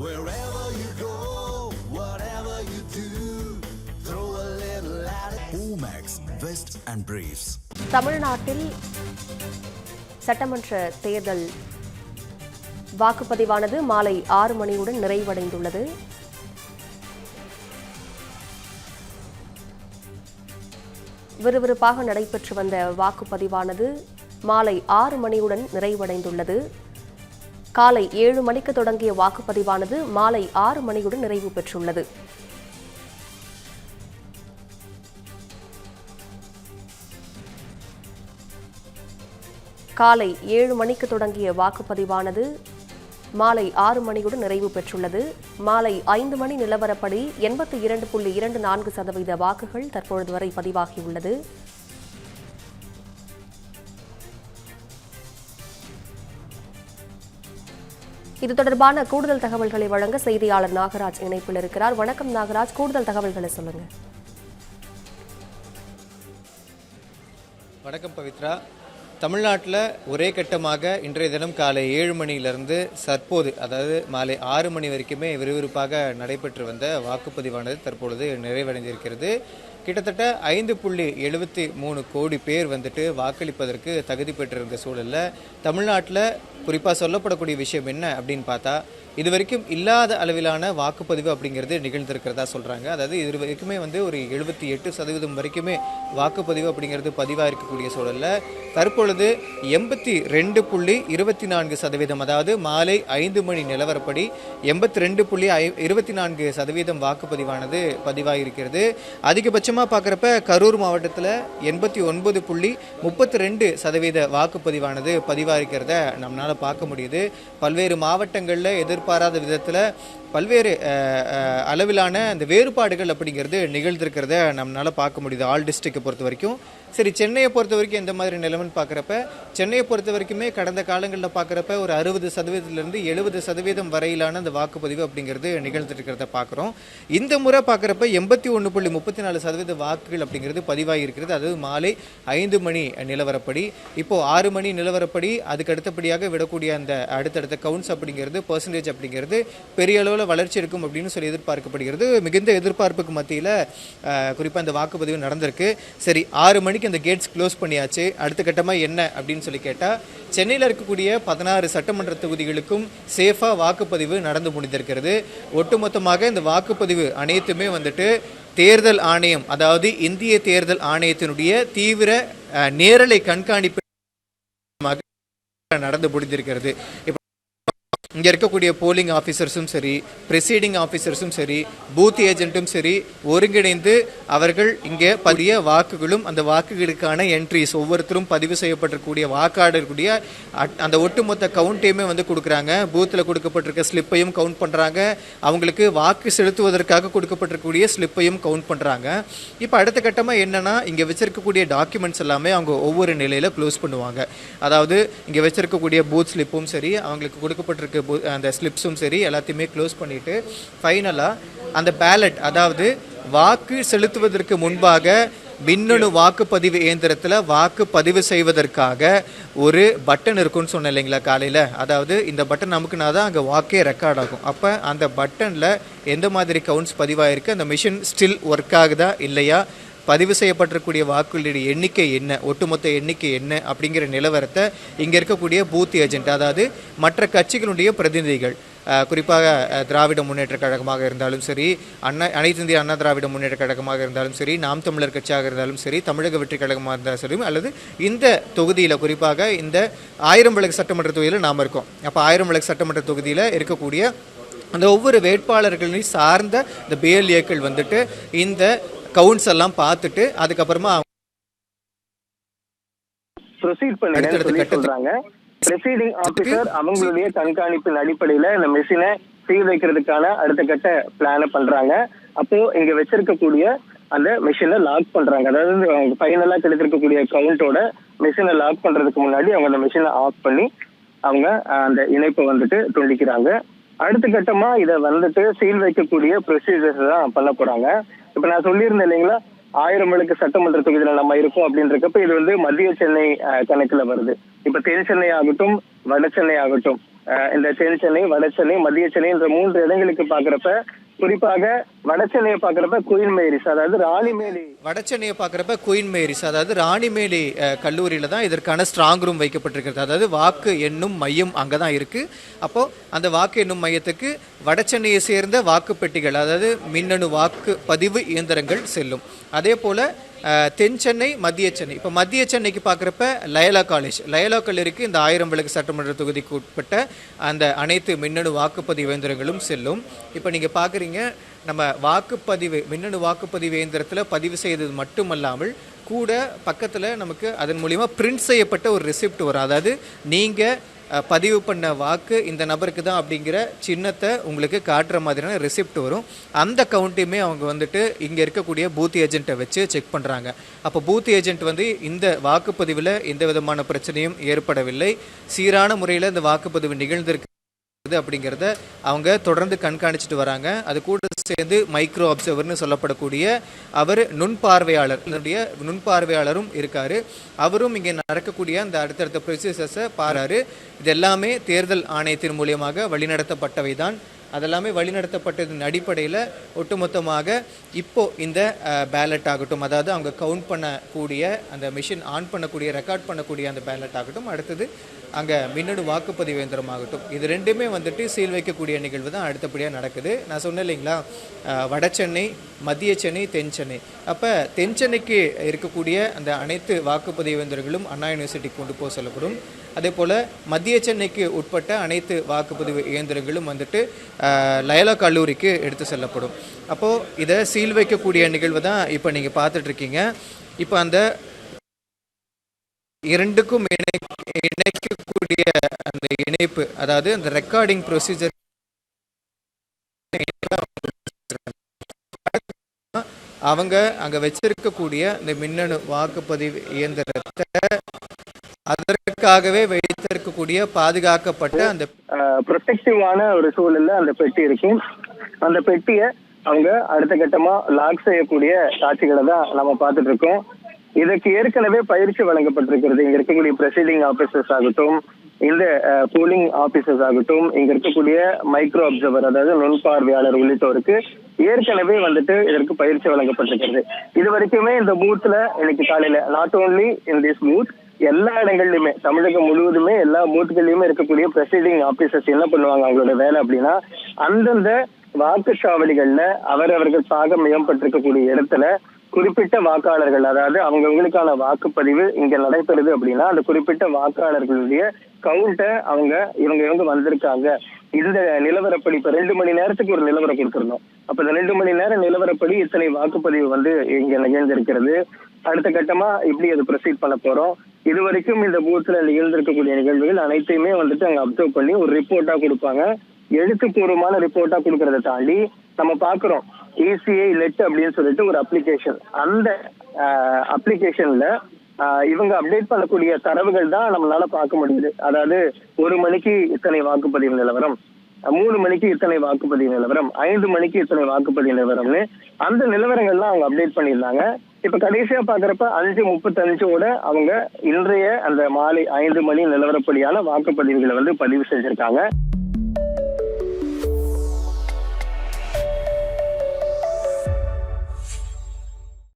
Wherever you go, whatever you do, throw a little at it. Omax, Vest and Briefs. தமிழ்நாட்டில் சட்டமன்ற தேர்தல் வாக்குப்பதிவானது மாலை 6 மணியுடன் நிறைவடைந்துள்ளது. விறுவிறுப்பாக நடைபெற்று வந்த வாக்குப்பதிவானது மாலை 6 மணியுடன் நிறைவடைந்துள்ளது. காலை 7 மணிக்கு தொடங்கிய வாக்குப்பதிவானது மாலை 6 மணியுடன் நிறைவு பெற்றுள்ளது. காலை 7 மணிக்கு தொடங்கிய வாக்குப்பதிவானது மாலை 6 மணியுடன் நிறைவு பெற்றுள்ளது. மாலை 5 மணி நிலவரப்படி 82.24% வாக்குகள் தற்பொழுது வரை பதிவாகியுள்ளது. இது தொடர்பான கூடுதல் தகவல்களை வழங்க செய்தியாளர் நாகராஜ் இணைப்பில் இருக்கிறார். வணக்கம் நாகராஜ், கூடுதல் தகவல்களை சொல்லுங்க. வணக்கம் பவித்ரா. தமிழ்நாட்டில் ஒரே கட்டமாக இன்றைய தினம் காலை 7 மணியிலிருந்து தற்போது அதாவது மாலை 6 மணி வரைக்குமே விறுவிறுப்பாக நடைபெற்று வந்த வாக்குப்பதிவானது தற்பொழுது நிறைவடைந்திருக்கிறது. கிட்டத்தட்ட 5.73 கோடி பேர் வாக்களிப்பதற்கு தகுதி பெற்றிருந்த சூழலில் தமிழ்நாட்டில் குறிப்பாக சொல்லப்படக்கூடிய விஷயம் என்ன அப்படின்னு பார்த்தா, இது வரைக்கும் இல்லாத அளவிலான வாக்குப்பதிவு அப்படிங்கிறது நிகழ்ந்திருக்கிறதா சொல்கிறாங்க. அதாவது இது வரைக்குமே ஒரு 78% வரைக்குமே வாக்குப்பதிவு அப்படிங்கிறது பதிவாக இருக்கக்கூடிய சூழலில் தற்பொழுது 82.24%, அதாவது மாலை 5 மணி நிலவரப்படி 82.24% வாக்குப்பதிவானது பதிவாகியிருக்கிறது. அதிகபட்சமாக பார்க்குறப்ப கரூர் மாவட்டத்தில் 89.32% வாக்குப்பதிவானது பதிவாகிருக்கிறத நம்மளால் பார்க்க முடியுது. பல்வேறு மாவட்டங்களில் எதிர்பாராத விதத்தில் பல்வேறு அளவிலான அந்த வேறுபாடுகள் அப்படிங்கிறது நிகழ்ந்திருக்கிறத நம்மளால் பார்க்க முடியுது. ஆல் டிஸ்ட்ரிக்டை பொறுத்த வரைக்கும் சரி, சென்னையை பொறுத்த வரைக்கும் எந்த மாதிரி நிலைமைன்னு பார்க்குறப்ப, சென்னையை பொறுத்த வரைக்குமே கடந்த காலங்களில் பார்க்குறப்ப ஒரு 60%லேருந்து 70% வரையிலான அந்த வாக்குப்பதிவு அப்படிங்கிறது நிகழ்ந்துருக்கிறத பார்க்குறோம். இந்த முறை பார்க்குறப்ப 81.34% வாக்குகள் அப்படிங்கிறது பதிவாகி இருக்கிறது. அதாவது மாலை 5 மணி நிலவரப்படி. இப்போது 6 மணி நிலவரப்படி அதுக்கு அடுத்தபடியாக விடக்கூடிய அந்த அடுத்தடுத்த கவுண்ட்ஸ் அப்படிங்கிறது பெர்சன்டேஜ் அப்படிங்கிறது பெரிய அளவில் வளர்ச்சி இருக்கும் அப்படின்னு சொல்லி எதிர்பார்க்கப்படுகிறது. மிகுந்த எதிர்பார்ப்புக்கு மத்தியில் குறிப்பாக அந்த வாக்குப்பதிவு நடந்திருக்கு. சரி, 6 மணிக்கு அந்த கேட்ஸ் க்ளோஸ் பண்ணியாச்சு. அடுத்த கட்டமாக என்ன அப்படின்னு சொல்லி கேட்டால், சென்னையில் இருக்கக்கூடிய 16 சட்டமன்ற தொகுதிகளுக்கும் சேஃபாக வாக்குப்பதிவு நடந்து முடிந்திருக்கிறது. ஒட்டுமொத்தமாக இந்த வாக்குப்பதிவு அனைத்துமே தேர்தல் ஆணையம், அதாவது இந்திய தேர்தல் ஆணையத்தினுடைய தீவிர நேரலை கண்காணிப்பு நடந்து முடிந்திருக்கிறது. இங்கே இருக்கக்கூடிய போலிங் ஆஃபீஸர்ஸும் சரி, ப்ரிசைடிங் ஆஃபீஸர்ஸும் சரி, பூத் ஏஜென்ட்டும் சரி ஒருங்கிணைந்து அவர்கள் இங்கே பதிய வாக்குகளும் அந்த வாக்குகளுக்கான என்ட்ரிஸ் ஒவ்வொருத்தரும் பதிவு செய்யப்பட்டிருக்கக்கூடிய வாக்காளர்களுடைய அந்த ஒட்டுமொத்த கவுண்ட்டையுமே கொடுக்குறாங்க. பூத்தில் கொடுக்கப்பட்டிருக்க ஸ்லிப்பையும் கவுண்ட் பண்ணுறாங்க. அவங்களுக்கு வாக்கு செலுத்துவதற்காக கொடுக்கப்பட்டிருக்கக்கூடிய ஸ்லிப்பையும் கவுண்ட் பண்ணுறாங்க. இப்போ அடுத்த கட்டமாக என்னென்னா, இங்கே வச்சிருக்கக்கூடிய டாக்குமெண்ட்ஸ் எல்லாமே அவங்க ஒவ்வொரு நிலையில் க்ளோஸ் பண்ணுவாங்க. அதாவது இங்கே வச்சிருக்கக்கூடிய பூத் ஸ்லிப்பும் சரி, அவங்களுக்கு கொடுக்கப்பட்டிருக்க அந்த ஸ்லிப்ஸும் சரி எல்லாத்தையுமே க்ளோஸ் பண்ணிட்டு ஃபைனலாக அந்த பேலட், அதாவது வாக்கு செலுத்துவதற்கு முன்பாக மின்னணு வாக்குப்பதிவு இயந்திரத்தில் வாக்கு பதிவு செய்வதற்காக ஒரு பட்டன் இருக்குன்னு சொன்னேன் இல்லைங்களா காலையில். அதாவது இந்த பட்டன் நமக்குனா தான் அங்கே வாக்கே ரெக்கார்ட் ஆகும். அப்போ அந்த பட்டனில் எந்த மாதிரி கவுண்ட்ஸ் பதிவாயிருக்கு, அந்த மிஷின் ஸ்டில் ஒர்க் ஆகுதா இல்லையா, பதிவு செய்யப்பட்டிருக்கக்கூடிய வாக்குகளுடைய எண்ணிக்கை என்ன, ஒட்டுமொத்த எண்ணிக்கை என்ன அப்படிங்கிற நிலவரத்தை இங்கே இருக்கக்கூடிய பூத் ஏஜென்ட், அதாவது மற்ற கட்சிகளுடைய பிரதிநிதிகள், குறிப்பாக திராவிட முன்னேற்ற கழகமாக இருந்தாலும் சரி, அனைத்து இந்திய அண்ணா திராவிட முன்னேற்ற கழகமாக இருந்தாலும் சரி, நாம் தமிழர் கட்சியாக இருந்தாலும் சரி, தமிழக வெற்றி கழகமாக இருந்தாலும் சரி, அல்லது இந்த தொகுதியில் குறிப்பாக இந்த 1000 விளக்கு சட்டமன்ற தொகுதியில் நாம் இருக்கோம். அப்போ 1000 விளக்கு சட்டமன்ற தொகுதியில் இருக்கக்கூடிய அந்த ஒவ்வொரு வேட்பாளர்களையும் சார்ந்த இந்த பிஎல்ஏக்கள் இந்த கவுண்ட்ஸ் எல்லாம் பார்த்துட்டு அதுக்கப்புறமா ப்ரொசீட் பண்ணி சொல்றாங்க. ப்ரெசைடிங் ஆபீசர் அவங்களுடைய கண்காணிப்பின் அடிப்படையில இந்த மெஷினை சீல் வைக்கிறதுக்கான அடுத்த கட்ட பிளான பண்றாங்க. அப்போ இங்க வச்சிருக்கக்கூடிய அந்த மெஷினை லாக் பண்றாங்க. அதாவது ஃபைனலா கிடைத்திருக்கக்கூடிய கவுண்டோட மெஷினை லாக் பண்றதுக்கு முன்னாடி அவங்க அந்த மெஷினை ஆஃப் பண்ணி அவங்க அந்த இணைப்பை துண்டிக்கிறாங்க. அடுத்த கட்டமா இதை சீல் வைக்கக்கூடிய ப்ரொசீஜர்ஸ் தான் பண்ண போறாங்க. இப்ப நான் சொல்லியிருந்தேன் இல்லைங்களா, 1000 விளக்கு சட்டமன்ற தொகுதியில நம்ம இருக்கோம் அப்படின்றப்ப இது மத்திய சென்னை கணக்குல வருது. இப்ப தென் சென்னை ஆகட்டும், வட சென்னை ஆகட்டும், இந்த தென் சென்னை, வட சென்னை, மத்திய சென்னை என்ற 3 இடங்களுக்கு பாக்குறப்ப குறிப்பாக வட சென்னையை பாக்குறப்ப குயின் மேரிஸ், அதாவது ராணிமேரி. வட சென்னையை பாக்குறப்ப குயின் மேரிஸ், அதாவது ராணிமேரி கல்லூரியில தான் இதற்கான ஸ்ட்ராங் ரூம் வைக்கப்பட்டிருக்கிறது. அதாவது வாக்கு எண்ணும் மையம் அங்கதான் இருக்கு. அப்போ அந்த வாக்கு எண்ணும் மையத்துக்கு வட சென்னையை சேர்ந்த வாக்குப்பெட்டிகள், அதாவது மின்னணு வாக்கு பதிவு இயந்திரங்கள் செல்லும். அதே போல தென் சென்னை, மத்திய சென்னை. இப்போ மத்திய சென்னைக்கு பார்க்குறப்ப லயலா கல்லூரிக்கு இந்த 1000 விளக்கு சட்டமன்ற தொகுதிக்கு உட்பட்ட அந்த அனைத்து மின்னணு வாக்குப்பதிவு இயந்திரங்களும் செல்லும். இப்போ நீங்கள் பார்க்குறீங்க, நம்ம வாக்குப்பதிவு மின்னணு வாக்குப்பதிவு இயந்திரத்தில் பதிவு செய்தது மட்டுமல்லாமல் கூட பக்கத்தில் நமக்கு அதன் மூலிமா பிரிண்ட் செய்யப்பட்ட ஒரு ரெசிப்ட் வரும். அதாவது நீங்கள் பதிவு பண்ண வாக்கு இந்த நபருக்கு தான் அப்படிங்கிற சின்னத்தை உங்களுக்கு காட்டுற மாதிரியான ரெசிப்ட் வரும். அந்த கவுண்ட்டையுமே அவங்க வந்துட்டு இங்கே இருக்கக்கூடிய பூத் ஏஜென்ட்டை வச்சு செக் பண்ணுறாங்க. அப்போ பூத் ஏஜென்ட் வந்து இந்த வாக்குப்பதிவில் எந்த விதமான பிரச்சனையும் ஏற்படவில்லை, சீரான முறையில் இந்த வாக்குப்பதிவு நிகழ்ந்திருக்கு அப்படிங்கிறத அவங்க தொடர்ந்து கண்காணிச்சுட்டு வராங்க. அது கூட சேர்ந்து மைக்ரோ அப்சர்வர்னு சொல்லப்படக்கூடிய அவர் நுண்பார்வையாளரும் இருக்காரு. அவரும் இங்கே நடக்கக்கூடிய அந்த அடுத்தடுத்த ப்ரொசீஜர்ஸை பாராரு. இது எல்லாமே தேர்தல் ஆணையத்தின் மூலியமாக வழிநடத்தப்பட்டவை தான். அதெல்லாமே வழிநடத்தப்பட்டதன் அடிப்படையில் ஒட்டுமொத்தமாக இப்போ இந்த பேலட் ஆகட்டும், அதாவது அவங்க கவுண்ட் பண்ணக்கூடிய அந்த மிஷின் ஆன் பண்ணக்கூடிய ரெக்கார்ட் பண்ணக்கூடிய அந்த பேலட் ஆகட்டும், அடுத்தது அங்கே மின்னணு வாக்குப்பதிவு இயந்திரம் ஆகட்டும், இது ரெண்டுமே வந்துட்டு சீல் வைக்கக்கூடிய நிகழ்வு தான் அடுத்தபடியாக நடக்குது. நான் சொன்னேன் இல்லைங்களா, வட சென்னை, மத்திய சென்னை, தென் சென்னை. அப்போ தென் சென்னைக்கு இருக்கக்கூடிய அந்த அனைத்து வாக்குப்பதிவு இயந்திரங்களும் அண்ணா யூனிவர்சிட்டிக்கு கொண்டு போக சொல்லப்படும். அதே போல் மத்திய சென்னைக்கு உட்பட்ட அனைத்து வாக்குப்பதிவு இயந்திரங்களும் வந்துட்டு லயலா கல்லூரிக்கு எடுத்து செல்லப்படும். அப்போது இதை சீல் வைக்கக்கூடிய நிகழ்வு தான் இப்போ நீங்கள் பார்த்துட்ருக்கீங்க. இப்போ அந்த இரண்டுக்கும் இணைக்கக்கூடிய அந்த இணைப்பு, அதாவது அந்த ரெக்கார்டிங் ப்ரொசீஜர் அவங்க அங்கே வச்சிருக்கக்கூடிய இந்த மின்னணு வாக்குப்பதிவு இயந்திரத்தை அதற்காகவே வைத்திருக்கக்கூடிய பாதுகாக்கப்பட்ட அந்த ப்ரொடெக்டிவான ஒரு சூழல்ல அந்த பெட்டி இருக்கும். அந்த பெட்டியை அவங்க அடுத்த கட்டமா லாக் செய்யக்கூடிய காட்சிகளை தான் நம்ம பார்த்துட்டு இருக்கோம். இதற்கு ஏற்கனவே பயிற்சி வழங்கப்பட்டிருக்கிறது. இங்க இருக்கக்கூடிய ப்ரெசைடிங் ஆபீசர்ஸ் ஆகட்டும், இந்த போலிங் ஆபீசர்ஸ் ஆகட்டும், இங்க இருக்கக்கூடிய மைக்ரோ அப்சர்வர், அதாவது நுண்பார்வையாளர் உள்ளிட்டோருக்கு ஏற்கனவே வந்துட்டு இதற்கு பயிற்சி வழங்கப்பட்டிருக்கிறது. இது வரைக்குமே இந்த பூத்ல இன்னைக்கு காலையில not only in this booth, எல்லா இடங்கள்லயுமே தமிழகம் முழுவதுமே எல்லா பூத்துகள்லயுமே இருக்கக்கூடிய ப்ரெசைடிங் ஆபீசர்ஸ் என்ன பண்ணுவாங்க, அவங்களோட வேலை அப்படின்னா அந்தந்த வாக்குச்சாவடிகள்ல அவரவர்கள் சாக மேம்பட்டிருக்கக்கூடிய இடத்துல குறிப்பிட்ட வாக்காளர்கள், அதாவது அவங்களுக்கான வாக்குப்பதிவு இங்க நடைபெறுது அப்படின்னா அந்த குறிப்பிட்ட வாக்காளர்களுடைய கவுண்ட்டை இவங்க வந்திருக்காங்க, இந்த நிலவரப்படி இப்ப 2 மணி நேரத்துக்கு ஒரு நிலவரம் கொடுத்துருந்தோம். அப்ப இந்த 2 மணி நேரம் நிலவரப்படி இத்தனை வாக்குப்பதிவு இங்க நிகழ்ந்திருக்கிறது. அடுத்த கட்டமா இப்படி அது ப்ரொசீட் பண்ண போறோம். இது வரைக்கும் இந்த பூத்துல நிகழ்ந்திருக்கக்கூடிய நிகழ்வுகள் அனைத்தையுமே வந்துட்டு அங்க அப்சர்வ் பண்ணி ஒரு ரிப்போர்ட்டா கொடுப்பாங்க. எழுத்துப்பூர்வமான ரிப்போர்ட்டா கொடுக்கறதை தாண்டி நம்ம பாக்குறோம் ECI லெட் அப்படின்னு சொல்லிட்டு ஒரு அப்ளிகேஷன். அந்த அப்ளிகேஷன்ல இவங்க அப்டேட் பண்ணக்கூடிய தரவுகள் தான் நம்மளால பார்க்க முடியுது. அதாவது 1 மணிக்கு இத்தனை வாக்குப்பதிவு நிலவரம், 3 மணிக்கு இத்தனை வாக்குப்பதிவு நிலவரம், 5 மணிக்கு இத்தனை வாக்குப்பதிவு நிலவரம்னு அந்த நிலவரங்கள்லாம் அவங்க அப்டேட் பண்ணியிருந்தாங்க. இப்ப கடைசியா பாக்குறப்ப 5:35 அவங்க இன்றைய அந்த மாலை 5 மணி நிலவரப்படியான வாக்குப்பதிவுகளை பதிவு செஞ்சிருக்காங்க.